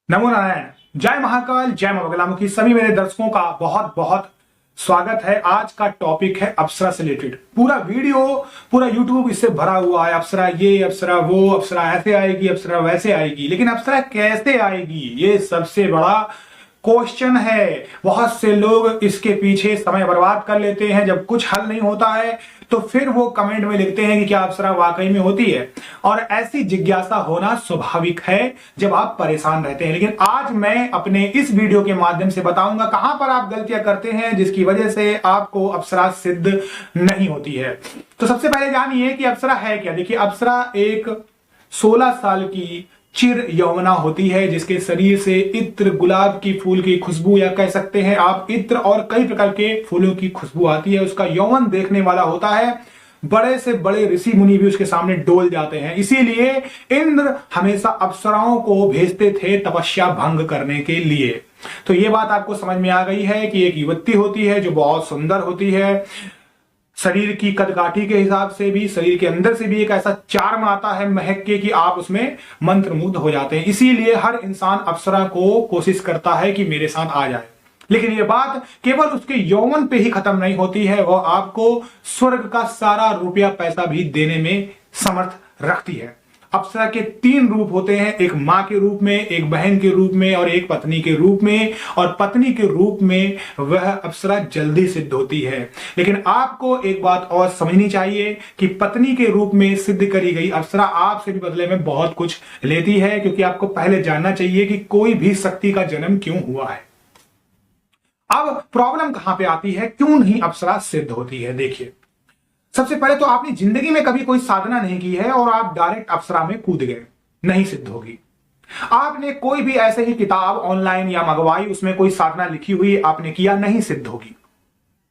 नमो नारायण। जय महाकाल, जय मां बगलामुखी। सभी मेरे दर्शकों का बहुत बहुत स्वागत है। आज का टॉपिक है अप्सरा से रिलेटेड। पूरा वीडियो, पूरा यूट्यूब इससे भरा हुआ है। अप्सरा ये, अप्सरा वो, अप्सरा ऐसे आएगी, अप्सरा वैसे आएगी, लेकिन अप्सरा कैसे आएगी, ये सबसे बड़ा क्वेश्चन है। बहुत से लोग इसके पीछे समय बर्बाद कर लेते हैं। जब कुछ हल नहीं होता है तो फिर वो कमेंट में लिखते हैं कि क्या अप्सरा वाकई में होती है। और ऐसी जिज्ञासा होना स्वाभाविक है जब आप परेशान रहते हैं। लेकिन आज मैं अपने इस वीडियो के माध्यम से बताऊंगा कहां पर आप गलतियां करते हैं जिसकी वजह से आपको अप्सरा सिद्ध नहीं होती है। तो सबसे पहले जानिए कि अप्सरा है क्या। देखिए, अप्सरा एक 16 साल की चिर यौवना होती है जिसके शरीर से इत्र, गुलाब की फूल की खुशबू, या कह सकते हैं आप इत्र और कई प्रकार के फूलों की खुशबू आती है। उसका यौवन देखने वाला होता है। बड़े से बड़े ऋषि मुनि भी उसके सामने डोल जाते हैं। इसीलिए इंद्र हमेशा अप्सराओं को भेजते थे तपस्या भंग करने के लिए। तो यह बात आपको समझ में आ गई है कि एक युवती होती है जो बहुत सुंदर होती है। शरीर की कदकाठी के हिसाब से भी, शरीर के अंदर से भी एक ऐसा चार्म आता है महक के कि आप उसमें मंत्रमुग्ध हो जाते हैं। इसीलिए हर इंसान अप्सरा को कोशिश करता है कि मेरे साथ आ जाए। लेकिन यह बात केवल उसके यौवन पे ही खत्म नहीं होती है, वह आपको स्वर्ग का सारा रुपया पैसा भी देने में समर्थ रखती है। अप्सरा के 3 रूप होते हैं, एक मां के रूप में, एक बहन के रूप में और एक पत्नी के रूप में। और पत्नी के रूप में वह अप्सरा जल्दी सिद्ध होती है। लेकिन आपको एक बात और समझनी चाहिए कि पत्नी के रूप में सिद्ध करी गई अप्सरा आपसे भी बदले में बहुत कुछ लेती है, क्योंकि आपको पहले जानना चाहिए कि कोई भी शक्ति का जन्म क्यों हुआ है। अब प्रॉब्लम कहां पे आती है, क्यों नहीं अप्सरा सिद्ध होती है। देखिए, सबसे पहले तो आपने जिंदगी में कभी कोई साधना नहीं की है और आप डायरेक्ट अप्सरा में कूद गए, नहीं सिद्ध होगी। आपने कोई भी ऐसे ही किताब ऑनलाइन या मंगवाई, उसमें कोई साधना लिखी हुई आपने किया, नहीं सिद्ध होगी।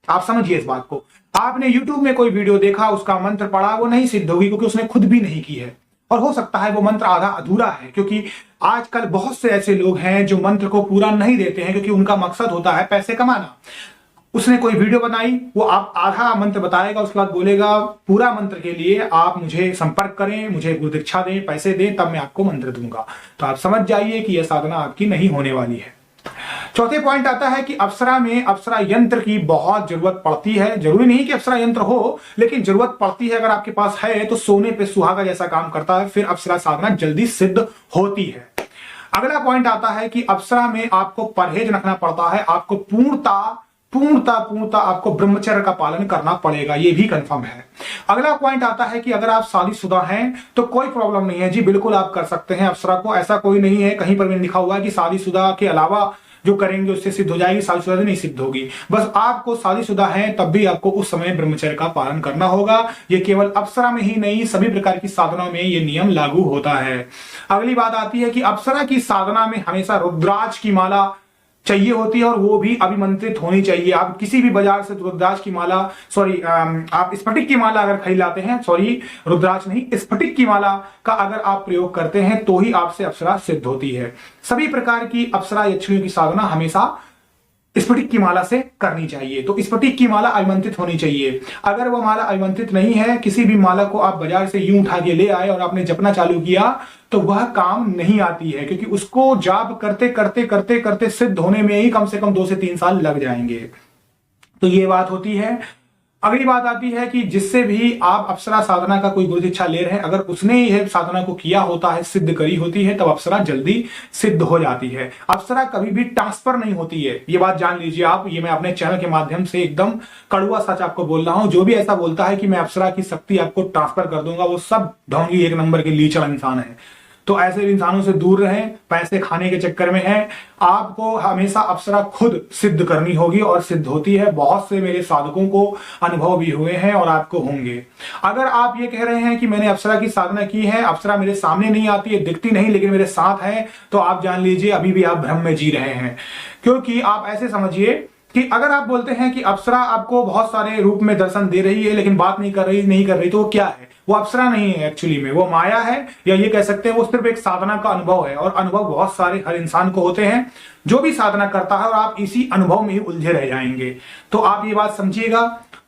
आप समझिए इस बात को। आपने यूट्यूब में कोई वीडियो देखा, उसका मंत्र पढ़ा, वो नहीं सिद्ध होगी क्योंकि उसने खुद भी नहीं की है। और हो सकता है वो मंत्र आधा अधूरा है, क्योंकि आजकल बहुत से ऐसे लोग हैं जो मंत्र को पूरा नहीं देते हैं क्योंकि उनका मकसद होता है पैसे कमाना। उसने कोई वीडियो बनाई, वो आप आधा मंत्र बताएगा, उसके बाद बोलेगा पूरा मंत्र के लिए आप मुझे संपर्क करें, मुझे गुरु दीक्षा दें, पैसे दें, तब मैं आपको मंत्र दूंगा। तो आप समझ जाइए कि यह साधना आपकी नहीं होने वाली है। चौथे पॉइंट आता है कि अप्सरा में अप्सरा यंत्र की बहुत जरूरत पड़ती है। जरूरी नहीं कि अप्सरा यंत्र हो, लेकिन जरूरत पड़ती है। अगर आपके पास है तो सोने पे सुहागा जैसा काम करता है, फिर अप्सरा साधना जल्दी सिद्ध होती है। अगला पॉइंट आता है कि अप्सरा में आपको परहेज रखना पड़ता है। आपको पूर्णता आपको ब्रह्मचर्य का पालन करना पड़ेगा, यह भी कंफर्म है। अगला पॉइंट आता है कि अगर आप शादीशुदा हैं तो कोई प्रॉब्लम नहीं है जी, बिल्कुल आप कर सकते हैं अप्सरा को। ऐसा कोई नहीं है, कहीं पर भी लिखा हुआ है कि शादीशुदा के अलावा जो करेंगे उससे सिद्ध हो जाएगी, शादीशुदा से नहीं सिद्ध होगी। बस आपको शादीशुदा है तब भी आपको उस समय ब्रह्मचर्य का पालन करना होगा। यह केवल अप्सरा में ही नहीं, सभी प्रकार की साधनाओं में यह नियम लागू होता है। अगली बात आती है कि अप्सरा की साधना में हमेशा रुद्राक्ष की माला चाहिए होती है, और वो भी अभिमंत्रित होनी चाहिए। आप किसी भी बाजार से रुद्राक्ष की माला, आप स्फटिक की माला अगर खरीद लाते हैं, रुद्राक्ष नहीं, स्फटिक की माला का अगर आप प्रयोग करते हैं तो ही आपसे अप्सरा सिद्ध होती है। सभी प्रकार की अप्सरा यक्षिणियों की साधना हमेशा स्फटिक की माला से करनी चाहिए। तो स्फटिक की माला अभिमंत्रित होनी चाहिए। अगर वो माला अभिमंत्रित नहीं है, किसी भी माला को आप बाजार से यूं उठा के ले आए और आपने जपना चालू किया, तो वह काम नहीं आती है, क्योंकि उसको जाप करते करते करते करते सिद्ध होने में ही कम से कम 2 से 3 साल लग जाएंगे। तो ये बात होती है। अगली बात आती है कि जिससे भी आप अप्सरा साधना का कोई गुरु दीक्षा ले रहे हैं, अगर उसने यह साधना को किया होता है, सिद्ध करी होती है, तब अप्सरा जल्दी सिद्ध हो जाती है। अप्सरा कभी भी ट्रांसफर नहीं होती है, ये बात जान लीजिए आप। ये मैं अपने चैनल के माध्यम से एकदम कड़वा सच आपको बोल रहा हूं। जो भी ऐसा बोलता है कि मैं अप्सरा की शक्ति आपको ट्रांसफर कर दूंगा, वो सब ढोंगी 1 नंबर के लीचड़ इंसान है। तो ऐसे इंसानों से दूर रहें, पैसे खाने के चक्कर में हैं। आपको हमेशा अप्सरा खुद सिद्ध करनी होगी और सिद्ध होती है। बहुत से मेरे साधकों को अनुभव भी हुए हैं और आपको होंगे। अगर आप ये कह रहे हैं कि मैंने अप्सरा की साधना की है, अप्सरा मेरे सामने नहीं आती है, दिखती नहीं, लेकिन मेरे साथ है, तो आप जान लीजिए अभी भी आप भ्रम में जी रहे हैं। क्योंकि आप ऐसे समझिए कि अगर आप बोलते हैं कि अप्सरा आपको बहुत सारे रूप में दर्शन दे रही है लेकिन बात नहीं कर रही, तो वो क्या है? वो अप्सरा नहीं है एक्चुअली में, वो माया है, या ये कह सकते हैं वो सिर्फ एक साधना का अनुभव है। और अनुभव बहुत सारे हर इंसान को होते हैं जो भी साधना करता है, और आप इसी अनुभव में ही उलझे रह जाएंगे। तो आप ये बात समझिएगा।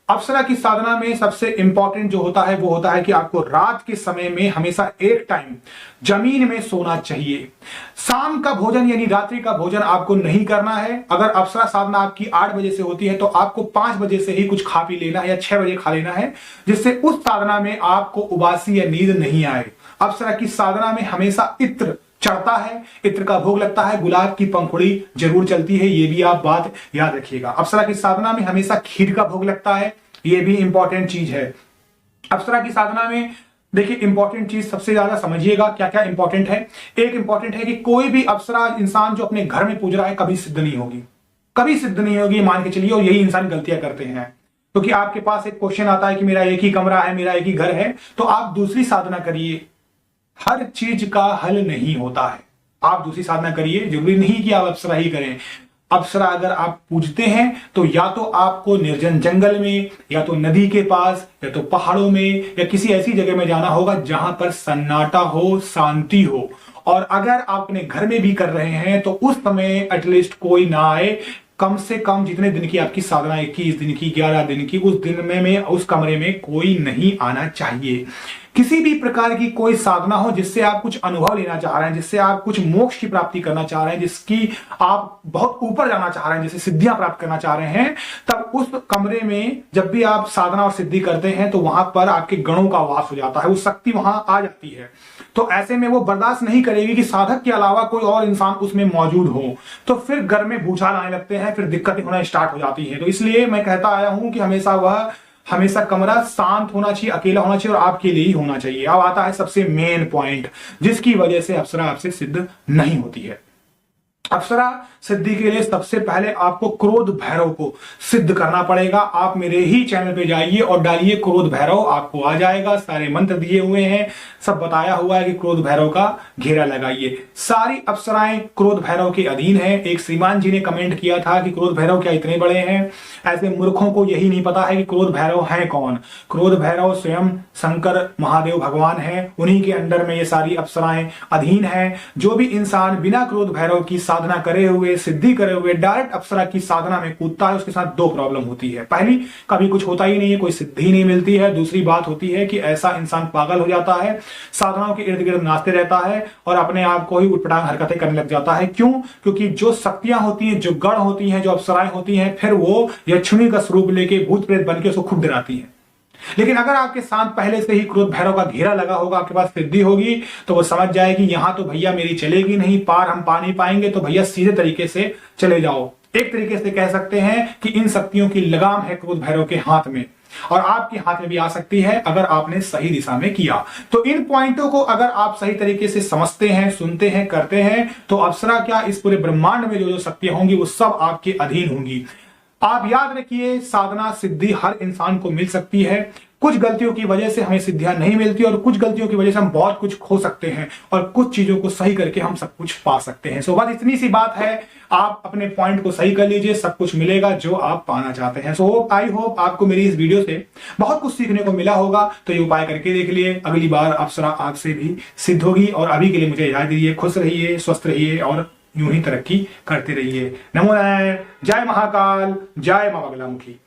अप्सरा की साधना में सबसे इंपॉर्टेंट जो होता है वो होता है कि आपको रात के समय में हमेशा एक टाइम जमीन में सोना चाहिए। शाम का भोजन यानी रात्रि का भोजन आपको नहीं करना है। अगर अप्सरा साधना आपकी 8 बजे से होती है तो आपको 5 बजे से ही कुछ खा पी लेना है या 6 बजे खा लेना है, जिससे उस साधना में आपको उबासी या नींद नहीं आए। अप्सरा की साधना में हमेशा इत्र चढ़ता है, इत्र का भोग लगता है, गुलाब की पंखुड़ी जरूर चलती है, ये भी आप बात याद रखिएगा। अप्सरा की साधना में हमेशा खीर का भोग लगता है, ये भी इंपॉर्टेंट चीज है। अप्सरा की साधना में देखिए इंपॉर्टेंट चीज सबसे ज्यादा समझिएगा क्या क्या इंपॉर्टेंट है। एक इंपॉर्टेंट है कि कोई भी अप्सरा इंसान जो अपने घर में पूज रहा है कभी सिद्ध नहीं होगी, कभी सिद्ध नहीं होगी, मान के चलिए। और यही इंसान गलतियां करते हैं, क्योंकि आपके पास एक क्वेश्चन आता है कि मेरा एक ही कमरा है, मेरा एक ही घर है, तो आप दूसरी साधना करिए। हर चीज का हल नहीं होता है, आप दूसरी साधना करिए, जरूरी नहीं कि आप अप्सरा ही करें। अप्सरा अगर आप पूजते हैं तो या तो आपको निर्जन जंगल में, या तो नदी के पास, या तो पहाड़ों में, या किसी ऐसी जगह में जाना होगा जहां पर सन्नाटा हो, शांति हो। और अगर आप अपने घर में भी कर रहे हैं तो उस समय एटलीस्ट कोई ना आए। कम से कम जितने दिन की आपकी साधना, 21 दिन की, 11 दिन की, उस दिन में उस कमरे में कोई नहीं आना चाहिए। किसी भी प्रकार की कोई साधना हो जिससे आप कुछ अनुभव लेना चाह रहे हैं, जिससे आप कुछ मोक्ष की प्राप्ति करना चाह रहे हैं, जिसकी आप बहुत ऊपर जाना चाह रहे हैं, जिससे सिद्धियां प्राप्त करना चाह रहे हैं, तब उस कमरे में जब भी आप साधना और सिद्धि करते हैं तो वहां पर आपके गणों का वास हो जाता है, वो शक्ति वहां आ जाती है। तो ऐसे में वो बर्दाश्त नहीं करेगी कि साधक के अलावा कोई और इंसान उसमें मौजूद हो, तो फिर घर में भूचाल आने लगते हैं, फिर दिक्कतें होना स्टार्ट हो जाती है। तो इसलिए मैं कहता आया हूं कि हमेशा कमरा शांत होना चाहिए, अकेला होना चाहिए और आपके लिए ही होना चाहिए। अब आता है सबसे मेन पॉइंट, जिसकी वजह से अप्सरा आपसे सिद्ध नहीं होती है। अप्सरा सिद्धि के लिए सबसे पहले आपको क्रोध भैरव को सिद्ध करना पड़ेगा। आप मेरे ही चैनल पे जाइए और डालिए क्रोध भैरव, आपको आ जाएगा। सारे मंत्र दिए हुए हैं, सब बताया हुआ है कि क्रोध भैरव का घेरा लगाइए। सारी अप्सराएं क्रोध भैरव के अधीन है। एक श्रीमान जी ने कमेंट किया था कि क्रोध भैरव क्या इतने बड़े हैं? ऐसे मूर्खों को यही नहीं पता है कि क्रोध भैरव है कौन। क्रोध भैरव स्वयं शंकर महादेव भगवान है, उन्हीं के अंडर में ये सारी अप्सराएं अधीन है। जो भी इंसान बिना क्रोध भैरव की साधना करे हुए, सिद्धि करे हुए डायरेक्ट अप्सरा की साधना में कूदता है, उसके साथ दो प्रॉब्लम होती है। पहली, कभी कुछ होता ही नहीं है, कोई सिद्धि नहीं मिलती है। दूसरी बात होती है कि ऐसा इंसान पागल हो जाता है, साधनाओं के इर्द गिर्द नाचते रहता है और अपने आप को ही उटपटांग हरकतें करने लग जाता है। क्यों? क्योंकि जो शक्तियां होती हैं, जो गण होती हैं, जो अप्सराएं होती हैं, फिर वो यक्षिणी का स्वरूप लेके भूत प्रेत बन के उसको खूब डराती है। लेकिन अगर आपके साथ पहले से ही क्रोध भैरव का घेरा लगा होगा, आपके पास सिद्धि होगी, तो वो समझ जाए कि यहां तो भैया मेरी चलेगी नहीं, पार हम पा नहीं पाएंगे, तो भैया सीधे तरीके से चले जाओ। एक तरीके से कह सकते हैं कि इन शक्तियों की लगाम है क्रोध भैरव के हाथ में, और आपके हाथ में भी आ सकती है अगर आपने सही दिशा में किया। तो इन पॉइंटों को अगर आप सही तरीके से समझते हैं, सुनते हैं, करते हैं, तो अप्सरा क्या, इस पूरे ब्रह्मांड में जो जो शक्तियां होंगी वो सब आपके अधीन होंगी। आप याद रखिए, साधना सिद्धि हर इंसान को मिल सकती है। कुछ गलतियों की वजह से हमें सिद्धियां नहीं मिलती और कुछ गलतियों की वजह से हम बहुत कुछ खो सकते हैं, और कुछ चीजों को सही करके हम सब कुछ पा सकते हैं। सो बस इतनी सी बात है, आप अपने पॉइंट को सही कर लीजिए, सब कुछ मिलेगा जो आप पाना चाहते हैं। सो आई होप आपको मेरी इस वीडियो से बहुत कुछ सीखने को मिला होगा। तो ये उपाय करके देख लिए, अगली बार अप्सरा आपसे भी सिद्ध होगी। और अभी के लिए मुझे याद दीजिए, खुश रहिए, स्वस्थ रहिए और यूं ही तरक्की करते रहिए। नमो नारायण, जय महाकाल, जय मां बगलामुखी।